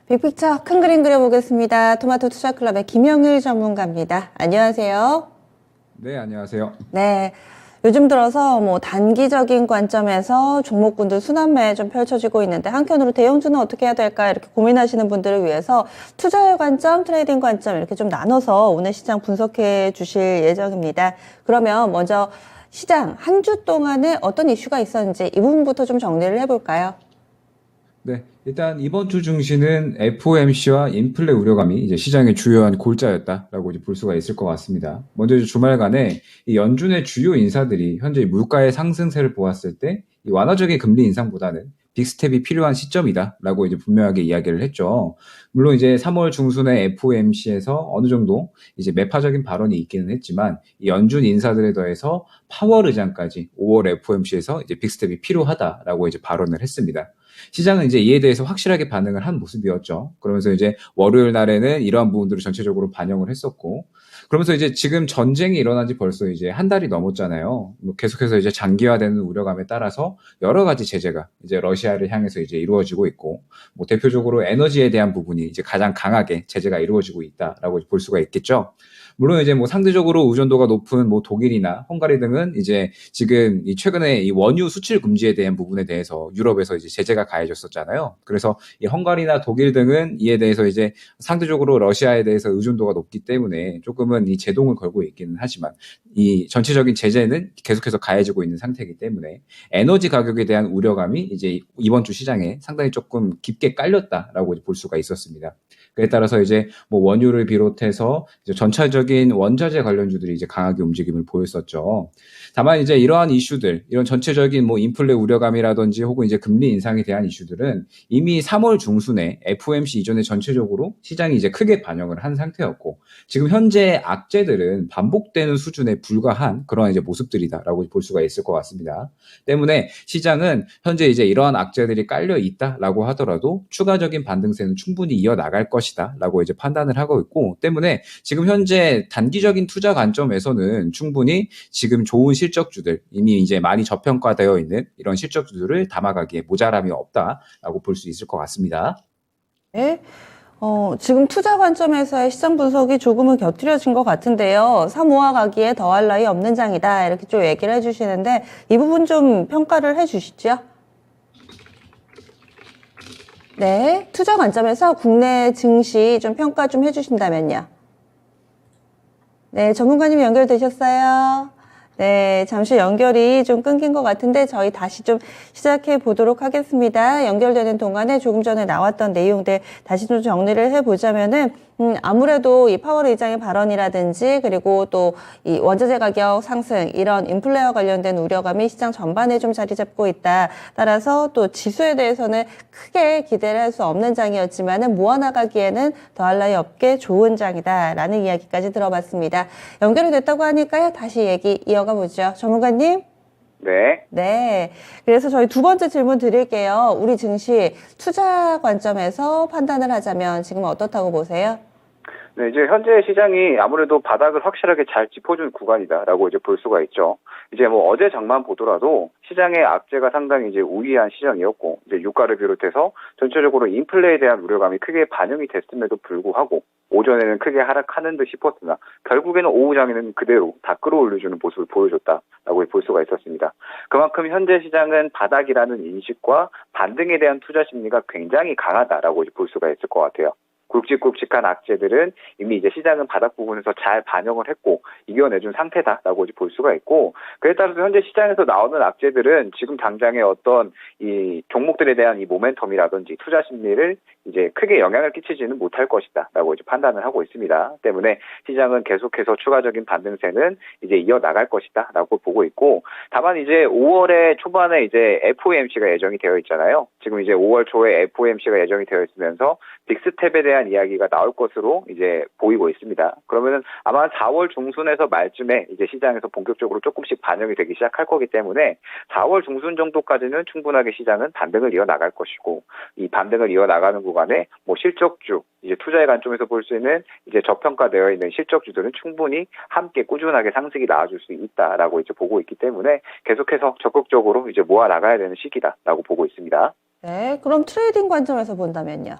빅픽처 큰 그림 그려보겠습니다. 토마토 투자클럽의 김영일 전문가입니다. 안녕하세요. 네, 안녕하세요. 네. 요즘 들어서 단기적인 관점에서 종목군들 순환매 좀 펼쳐지고 있는데 한편으로 대형주는 어떻게 해야 될까 이렇게 고민하시는 분들을 위해서 투자의 관점, 트레이딩 관점 이렇게 좀 나눠서 오늘 시장 분석해 주실 예정입니다. 그러면 먼저 시장 한 주 동안에 어떤 이슈가 있었는지 이 부분부터 좀 정리를 해볼까요? 네, 일단 이번 주 증시는 FOMC와 인플레 우려감이 이제 시장의 주요한 골자였다라고 이제 볼 수가 있을 것 같습니다. 먼저 이제 주말간에 이 연준의 주요 인사들이 현재 물가의 상승세를 보았을 때 이 완화적인 금리 인상보다는 빅스텝이 필요한 시점이다라고 이제 분명하게 이야기를 했죠. 물론 이제 3월 중순에 FOMC에서 어느 정도 이제 매파적인 발언이 있기는 했지만 이 연준 인사들에 더해서 파월 의장까지 5월 FOMC에서 이제 빅스텝이 필요하다라고 이제 발언을 했습니다. 시장은 이제 이에 대해서 확실하게 반응을 한 모습이었죠. 그러면서 이제 월요일 날에는 이러한 부분들을 전체적으로 반영을 했었고, 그러면서 이제 지금 전쟁이 일어난 지 벌써 이제 한 달이 넘었잖아요. 계속해서 이제 장기화되는 우려감에 따라서 여러 가지 제재가 이제 러시아를 향해서 이제 이루어지고 있고, 대표적으로 에너지에 대한 부분이 이제 가장 강하게 제재가 이루어지고 있다라고 볼 수가 있겠죠. 물론 이제 상대적으로 의존도가 높은 독일이나 헝가리 등은 이제 지금 이 최근에 이 원유 수출 금지에 대한 부분에 대해서 유럽에서 이제 제재가 가해졌었잖아요. 그래서 이 헝가리나 독일 등은 이에 대해서 이제 상대적으로 러시아에 대해서 의존도가 높기 때문에 조금은 이 제동을 걸고 있기는 하지만 이 전체적인 제재는 계속해서 가해지고 있는 상태이기 때문에 에너지 가격에 대한 우려감이 이제 이번 주 시장에 상당히 조금 깊게 깔렸다라고 볼 수가 있었습니다. 그에 따라서 이제 원유를 비롯해서 이제 전체적인 원자재 관련주들이 이제 강하게 움직임을 보였었죠. 다만 이제 이러한 이슈들, 이런 전체적인 인플레 우려감이라든지 혹은 이제 금리 인상에 대한 이슈들은 이미 3월 중순에 FOMC 이전에 전체적으로 시장이 이제 크게 반영을 한 상태였고, 지금 현재 악재들은 반복되는 수준에 불과한 그런 이제 모습들이다라고 볼 수가 있을 것 같습니다. 때문에 시장은 현재 이제 이러한 악재들이 깔려 있다라고 하더라도 추가적인 반등세는 충분히 이어나갈 것이다라고 이제 판단을 하고 있고, 때문에 지금 현재 단기적인 투자 관점에서는 충분히 지금 좋은 실적주들, 이미 이제 많이 저평가되어 있는 이런 실적주들을 담아가기에 모자람이 없다라고 볼 수 있을 것 같습니다. 네. 지금 투자 관점에서의 시장 분석이 조금은 곁들여진 것 같은데요. 3호화 가기에 더할 나위 없는 장이다. 이렇게 좀 얘기를 해주시는데 이 부분 좀 평가를 해주시죠. 네. 투자 관점에서 국내 증시 좀 평가 좀 해주신다면요. 네. 전문가님 연결되셨어요? 네. 잠시 연결이 좀 끊긴 것 같은데 저희 다시 좀 시작해 보도록 하겠습니다. 연결되는 동안에 조금 전에 나왔던 내용들 다시 좀 정리를 해보자면은 아무래도 이 파월 의장의 발언이라든지 그리고 또 이 원자재 가격 상승 이런 인플레와 관련된 우려감이 시장 전반에 좀 자리 잡고 있다. 따라서 또 지수에 대해서는 크게 기대를 할 수 없는 장이었지만은 모아나가기에는 더할 나위 없게 좋은 장이다라는 이야기까지 들어봤습니다. 연결이 됐다고 하니까요. 다시 얘기 이어가 보죠. 전문가님. 네. 네. 그래서 저희 두 번째 질문 드릴게요. 우리 증시 투자 관점에서 판단을 하자면 지금 어떻다고 보세요? 네, 이제 현재 시장이 아무래도 바닥을 확실하게 잘 짚어준 구간이다라고 이제 볼 수가 있죠. 이제 어제 장만 보더라도 시장의 악재가 상당히 이제 우위한 시장이었고, 이제 유가를 비롯해서 전체적으로 인플레에 대한 우려감이 크게 반영이 됐음에도 불구하고, 오전에는 크게 하락하는 듯 싶었으나, 결국에는 오후 장에는 그대로 다 끌어올려주는 모습을 보여줬다라고 볼 수가 있었습니다. 그만큼 현재 시장은 바닥이라는 인식과 반등에 대한 투자 심리가 굉장히 강하다라고 볼 수가 있을 것 같아요. 굵직굵직한 악재들은 이미 이제 시장은 바닥 부분에서 잘 반영을 했고 이겨내준 상태다라고 볼 수가 있고, 그에 따라서 현재 시장에서 나오는 악재들은 지금 당장의 어떤 이 종목들에 대한 이 모멘텀이라든지 투자 심리를 이제 크게 영향을 끼치지는 못할 것이다라고 이제 판단을 하고 있습니다. 때문에 시장은 계속해서 추가적인 반등세는 이제 이어나갈 것이다라고 보고 있고, 다만 이제 5월에 초반에 이제 FOMC가 예정이 되어 있잖아요. 지금 이제 5월 초에 FOMC가 예정이 되어 있으면서 빅스텝에 대한 이야기가 나올 것으로 이제 보이고 있습니다. 그러면은 아마 4월 중순에서 말쯤에 이제 시장에서 본격적으로 조금씩 반영이 되기 시작할 거기 때문에 4월 중순 정도까지는 충분하게 시장은 반등을 이어나갈 것이고, 이 반등을 이어나가는 구간에 실적주, 이제 투자의 관점에서 볼 수 있는 이제 저평가되어 있는 실적주들은 충분히 함께 꾸준하게 상승이 나와줄 수 있다라고 이제 보고 있기 때문에 계속해서 적극적으로 이제 모아 나가야 되는 시기다라고 보고 있습니다. 네. 그럼 트레이딩 관점에서 본다면요?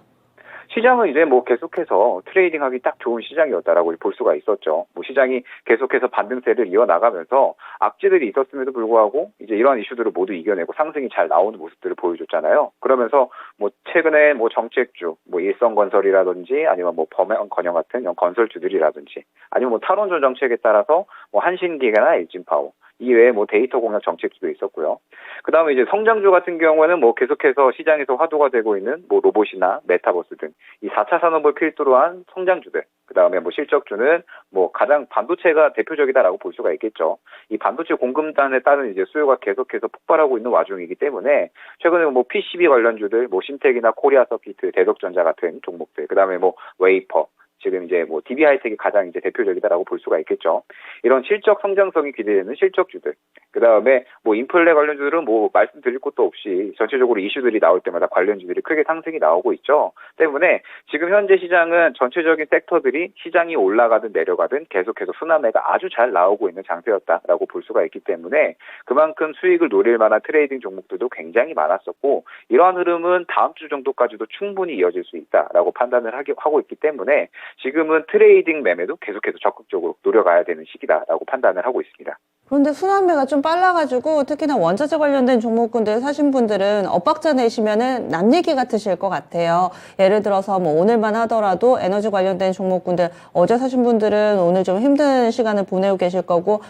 시장은 이제 뭐 계속해서 트레이딩하기 딱 좋은 시장이었다라고 볼 수가 있었죠. 뭐 시장이 계속해서 반등세를 이어나가면서 악재들이 있었음에도 불구하고 이제 이러한 이슈들을 모두 이겨내고 상승이 잘 나오는 모습들을 보여줬잖아요. 그러면서 뭐 최근에 뭐 정책주, 뭐 일성건설이라든지 아니면 뭐 범행건영 같은 이런 건설주들이라든지 아니면 뭐 탈원전 정책에 따라서 뭐 한신기계나 일진파워 이외에 뭐 데이터 공략 정책주도 있었고요. 그 다음에 이제 성장주 같은 경우에는 뭐 계속해서 시장에서 화두가 되고 있는 뭐 로봇이나 메타버스 등 이 4차 산업을 필두로 한 성장주들. 그 다음에 뭐 실적주는 뭐 가장 반도체가 대표적이다라고 볼 수가 있겠죠. 이 반도체 공급단에 따른 이제 수요가 계속해서 폭발하고 있는 와중이기 때문에 최근에 뭐 PCB 관련주들, 뭐 신텍이나 코리아 서키트, 대덕전자 같은 종목들, 그 다음에 뭐 웨이퍼, 지금 이제 뭐 DB 하이텍이 가장 이제 대표적이다라고 볼 수가 있겠죠. 이런 실적 성장성이 기대되는 실적주들. 그 다음에 뭐 인플레 관련주들은 뭐 말씀드릴 것도 없이 전체적으로 이슈들이 나올 때마다 관련주들이 크게 상승이 나오고 있죠. 때문에 지금 현재 시장은 전체적인 섹터들이 시장이 올라가든 내려가든 계속해서 순환매가 아주 잘 나오고 있는 장세였다라고 볼 수가 있기 때문에 그만큼 수익을 노릴 만한 트레이딩 종목들도 굉장히 많았었고 이러한 흐름은 다음 주 정도까지도 충분히 이어질 수 있다라고 판단을 하고 있기 때문에 지금은 트레이딩 매매도 계속해서 적극적으로 노려가야 되는 시기다라고 판단을 하고 있습니다. 그런데 순환매가 좀 빨라가지고 특히나 원자재 관련된 종목군들 사신 분들은 엇박자 내시면은 남 얘기 같으실 것 같아요. 예를 들어서 뭐 오늘만 하더라도 에너지 관련된 종목군들 어제 사신 분들은 오늘 좀 힘든 시간을 보내고 계실 거고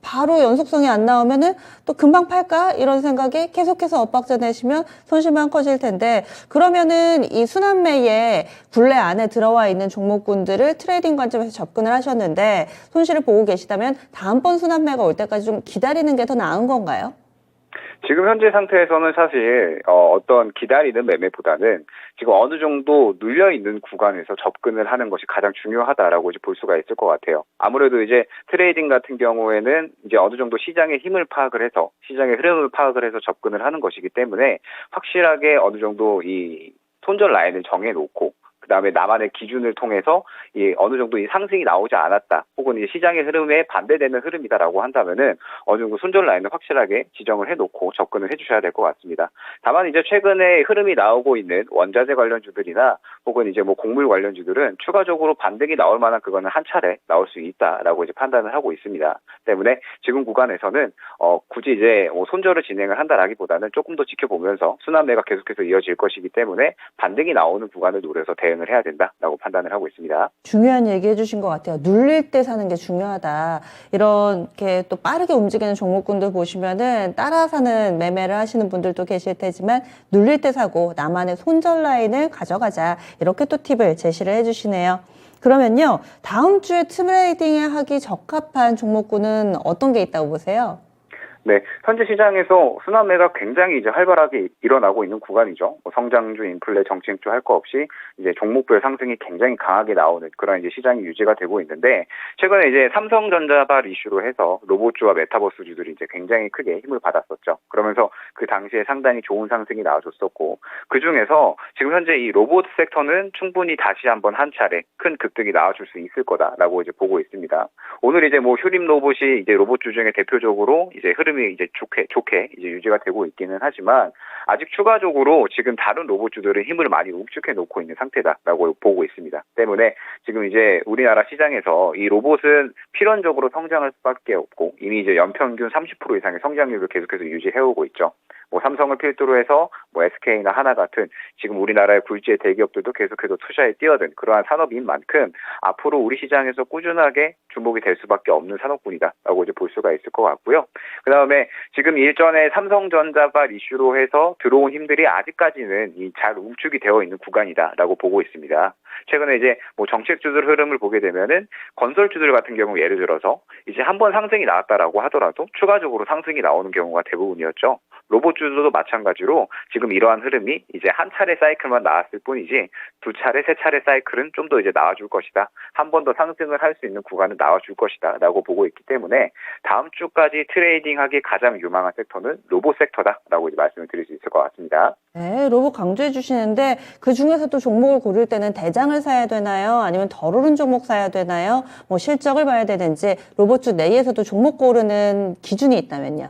바로 연속성이 안 나오면은 또 금방 팔까? 이런 생각이 계속해서 엇박자 내시면 손실만 커질 텐데 그러면은 이 순환매의 굴레 안에 들어와 있는 종목군들을 트레이딩 관점에서 접근을 하셨는데 손실을 보고 계시다면 다음번 순환매가 올 때까지 좀 기다리는 게 더 나은 건가요? 지금 현재 상태에서는 사실 어떤 기다리는 매매보다는 지금 어느 정도 눌려 있는 구간에서 접근을 하는 것이 가장 중요하다라고 이제 볼 수가 있을 것 같아요. 아무래도 이제 트레이딩 같은 경우에는 이제 어느 정도 시장의 힘을 파악을 해서 시장의 흐름을 파악을 해서 접근을 하는 것이기 때문에 확실하게 어느 정도 이 손절 라인을 정해놓고 그 다음에 나만의 기준을 통해서 어느 정도 이 상승이 나오지 않았다. 혹은 이 시장의 흐름에 반대되는 흐름이다라고 한다면은 어느 정도 손절 라인을 확실하게 지정을 해놓고 접근을 해주셔야 될 것 같습니다. 다만 이제 최근에 흐름이 나오고 있는 원자재 관련주들이나 혹은 이제 뭐 곡물 관련주들은 추가적으로 반등이 나올 만한 그거는 한 차례 나올 수 있다라고 이제 판단을 하고 있습니다. 때문에 지금 구간에서는 굳이 이제 손절을 진행을 한다라기보다는 조금 더 지켜보면서 순환매가 계속해서 이어질 것이기 때문에 반등이 나오는 구간을 노려서 대응을 해야 된다라고 판단을 하고 있습니다. 중요한 얘기 해주신 것 같아요. 눌릴 때 사는 게 중요하다. 이렇게 또 빠르게 움직이는 종목군들 보시면은 따라 사는 매매를 하시는 분들도 계실 테지만 눌릴 때 사고 나만의 손절 라인을 가져가자. 이렇게 또 팁을 제시를 해주시네요. 그러면요, 다음 주에 트레이딩에 하기 적합한 종목군은 어떤 게 있다고 보세요? 네, 현재 시장에서 순환매가 굉장히 이제 활발하게 일어나고 있는 구간이죠. 뭐 성장주, 인플레, 정책주 할 거 없이 이제 종목별 상승이 굉장히 강하게 나오는 그런 이제 시장이 유지가 되고 있는데 최근에 이제 삼성전자발 이슈로 해서 로봇주와 메타버스주들이 이제 굉장히 크게 힘을 받았었죠. 그러면서 그 당시에 상당히 좋은 상승이 나와줬었고 그 중에서 지금 현재 이 로봇 섹터는 충분히 다시 한번 한 차례 큰 급등이 나와줄 수 있을 거다라고 이제 보고 있습니다. 오늘 이제 뭐 휴림 로봇이 이제 로봇주 중에 대표적으로 이제 흐름이 이제 좋게 이제 유지가 되고 있기는 하지만 아직 추가적으로 지금 다른 로봇주들은 힘을 많이 욱축해 놓고 있는 상태다라고 보고 있습니다. 때문에 지금 이제 우리나라 시장에서 이 로봇은 필연적으로 성장할 수밖에 없고 이미 이제 연평균 30% 이상의 성장률을 계속해서 유지해오고 있죠. 뭐 삼성을 필두로 해서 뭐 SK나 하나 같은 지금 우리나라의 굴지의 대기업들도 계속해서 투자에 뛰어든 그러한 산업인 만큼 앞으로 우리 시장에서 꾸준하게 주목이 될 수밖에 없는 산업군이다라고 이제 볼 수가 있을 것 같고요. 그 다음에 지금 일전에 삼성전자발 이슈로 해서 들어온 힘들이 아직까지는 잘 웅축이 되어 있는 구간이다라고 보고 있습니다. 최근에 이제 뭐 정책주들 흐름을 보게 되면은 건설주들 같은 경우 예를 들어서 이제 한번 상승이 나왔다라고 하더라도 추가적으로 상승이 나오는 경우가 대부분이었죠. 로봇주들도 마찬가지로 지금 이러한 흐름이 이제 한 차례 사이클만 나왔을 뿐이지 두 차례, 세 차례 사이클은 좀 더 이제 나와줄 것이다. 한 번 더 상승을 할 수 있는 구간은 나와줄 것이다라고 보고 있기 때문에 다음 주까지 트레이딩하기 가장 유망한 섹터는 로봇 섹터다라고 이제 말씀을 드릴 수 있을 것 같습니다. 네, 로봇 강조해 주시는데 그 중에서도 종목을 고를 때는 대장을 사야 되나요? 아니면 덜 오른 종목 사야 되나요? 뭐 실적을 봐야 되는지 로봇주 내에서도 종목 고르는 기준이 있다면요?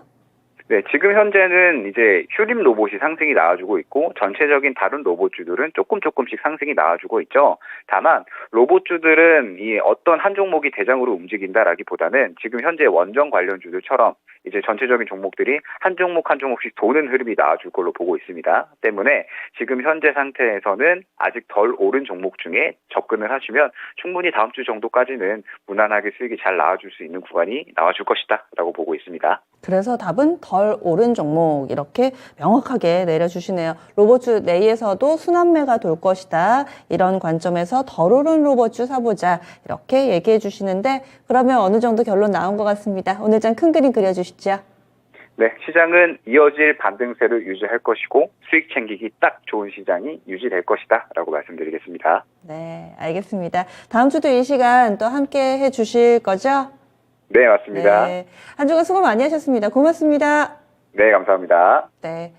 네, 지금 현재는 이제 휴림 로봇이 상승이 나와주고 있고 전체적인 다른 로봇주들은 조금씩 상승이 나와주고 있죠. 다만 로봇주들은 이 어떤 한 종목이 대장으로 움직인다라기보다는 지금 현재 원전 관련주들처럼 이제 전체적인 종목들이 한 종목 한 종목씩 도는 흐름이 나와줄 걸로 보고 있습니다. 때문에 지금 현재 상태에서는 아직 덜 오른 종목 중에 접근을 하시면 충분히 다음 주 정도까지는 무난하게 수익이 잘 나와줄 수 있는 구간이 나와줄 것이다 라고 보고 있습니다. 그래서 답은 덜 오른 종목 이렇게 명확하게 내려주시네요. 로봇주 내에서도 순환매가 돌 것이다. 이런 관점에서 덜 오른 로봇주 사보자. 이렇게 얘기해 주시는데 그러면 어느 정도 결론 나온 것 같습니다. 오늘 장 큰 그림 그려주시죠. 네, 시장은 이어질 반등세를 유지할 것이고 수익 챙기기 딱 좋은 시장이 유지될 것이다 라고 말씀드리겠습니다. 네, 알겠습니다. 다음 주도 이 시간 또 함께 해 주실 거죠? 네, 맞습니다. 네, 한 주간 수고 많이 하셨습니다. 고맙습니다. 네, 감사합니다. 네.